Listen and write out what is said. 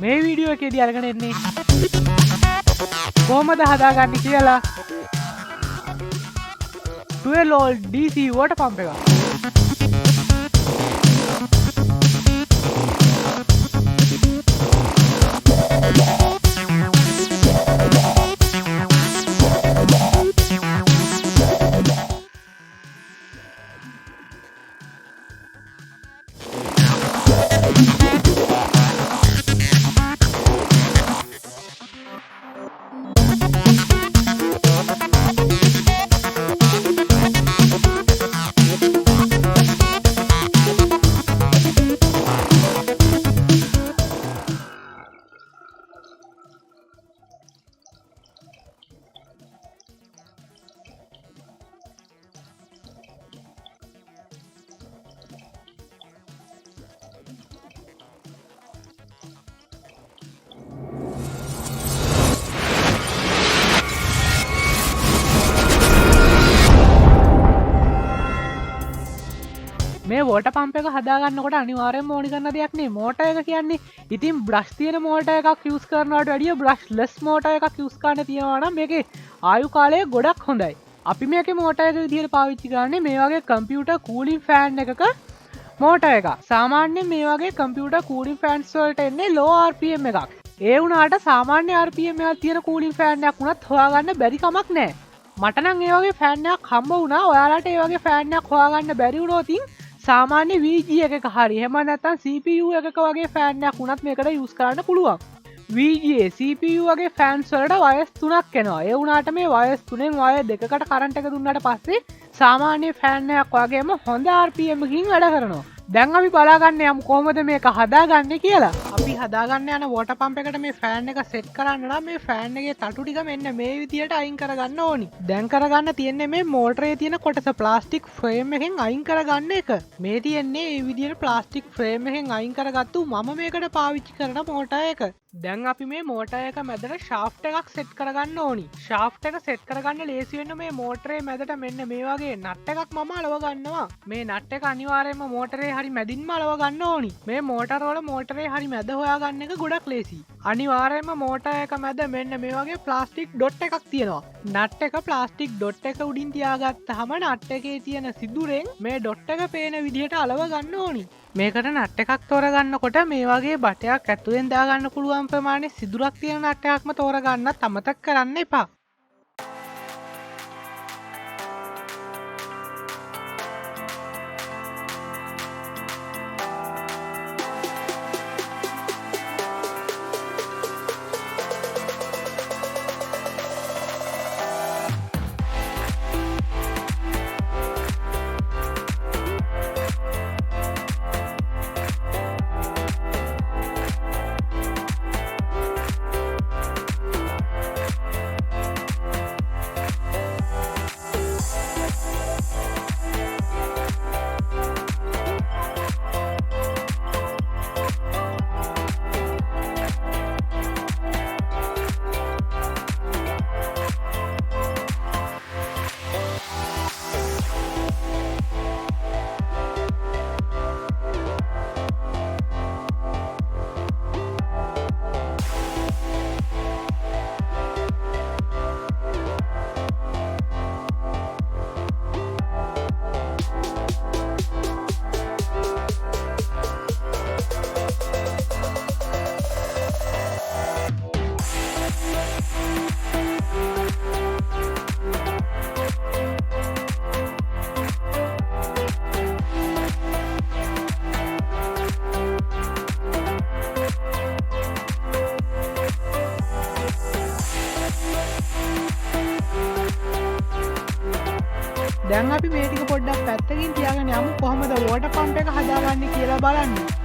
මේ වීඩියෝ එකේදී අරගෙන එන්නේ කොහොමද හදාගන්නේ කියලා 12 volt DC water pump එක. මේ වෝටර් පම්ප් එක හදාගන්නකොට අනිවාර්යෙන්ම ඕනි කරන දෙයක් නේ මෝටර් එක කියන්නේ. ඉතින් බ්‍රෂ් තියෙන මෝටර් එකක් යූස් කරනවට වැඩිය බ්‍රෂ්ලස් මෝටර් එකක් යූස් කරන්න තියෙනවා නම් මේකේ ආයු කාලය ගොඩක් හොඳයි. අපි මේකේ මෝටර් එක විදිහට පාවිච්චි කරන්නේ මේ වගේ කම්පියුටර් කූලින් ෆෑන් එකක මෝටර් එකක්. සාමාන්‍යයෙන් මේ වගේ කම්පියුටර් කූලින් ෆෑන්ස් වලට එන්නේ low RPM එකක්. ඒ වුණාට සාමාන්‍ය RPM එකක් තියෙන කූලින් ෆෑන් එකක් වුණත් හොයාගන්න බැරි කමක් නැහැ. මට නම් ඒ වගේ ෆෑන් එකක් හම්බ වුණා. ඔයාලට ඒ වගේ ෆෑන් එකක් හොයාගන්න බැරි වුණොත් සාමාන්‍ය VG එකක හරි එහෙම නැත්නම් CPU එකක වගේ ෆෑන් එකක් වුණත් මේකට යූස් කරන්න පුළුවන්. VGA CPU වගේ ෆෑන්ස් වලට වයස් 3ක් එනවා. ඒ වුණාට මේ වයස් 3න් වයර් දෙකකට කරන්ට් එක දුන්නාට පස්සේ සාමාන්‍ය ෆෑන් එකක් වගේම හොඳ RPM එකකින් වැඩ කරනවා. දැන් අපි බලාගන්න යමු කොහොමද මේක හදාගන්නේ කියලා. අපි හදාගන්න යන වෝටර් පම්ප් එකට මේ ෆෑන් එක සෙට් කරන්න නම් මේ ෆෑන් එකේ තටු ටික මෙන්න මේ විදියට අයින් කරගන්න ඕනි. දැන් කරගන්න තියෙන්නේ මේ මෝටරේ තියෙන කොටස ප්ලාස්ටික් ෆ්‍රේම් එකෙන් අයින් කරගන්න එක. මේ තියෙන්නේ මේ විදියට ප්ලාස්ටික් ෆ්‍රේම් එකෙන් අයින් කරගත්තු මම මේකට පාවිච්චි කරන මෝටර් එක. දැන් අපි මේ මෝටර් එක මැදට ෂාෆ්ට් එකක් සෙට් කරගන්න ඕනි. ෂාෆ්ට් එක සෙට් කරගන්න ලේසි වෙන්න මේ මෝටරේ මැදට මෙන්න මේ වගේ නට් එකක් මම අලව ගන්නවා. මේ නට් එක අනිවාර්යයෙන්ම මෝටරේ හරි මැදින්ම අලව ගන්න ඕනි. මේ මෝටර වල මෝටරේ හරි මැද හොයාගන්න එක ගොඩක් ලේසි. අනිවාර්යයෙන්ම මෝටර් එක මැද මෙන්න මේ වගේ ප්ලාස්ටික් ඩොට් එකක් තියෙනවා. නට් එක ප්ලාස්ටික් ඩොට් එක උඩින් තියාගත්තාම නට් එකේ තියෙන සිදුරෙන් මේ ඩොට් එක පේන විදිහට අලව ගන්න ඕනි. මේකට නට් එකක් තෝරගන්නකොට මේ වගේ බටයක් ඇතුලෙන් දාගන්න පුළුවන් ප්‍රමාණය සිදුරක් තියෙන නට් එකක්ම තෝරගන්නත් අමතක කරන්න එපා. දැන් අපි මේ ටික පොඩ්ඩක් පැත්තකින් තියාගෙන යමු කොහොමද වෝටර් පම්ප් එක හදාගන්නේ කියලා බලන්න.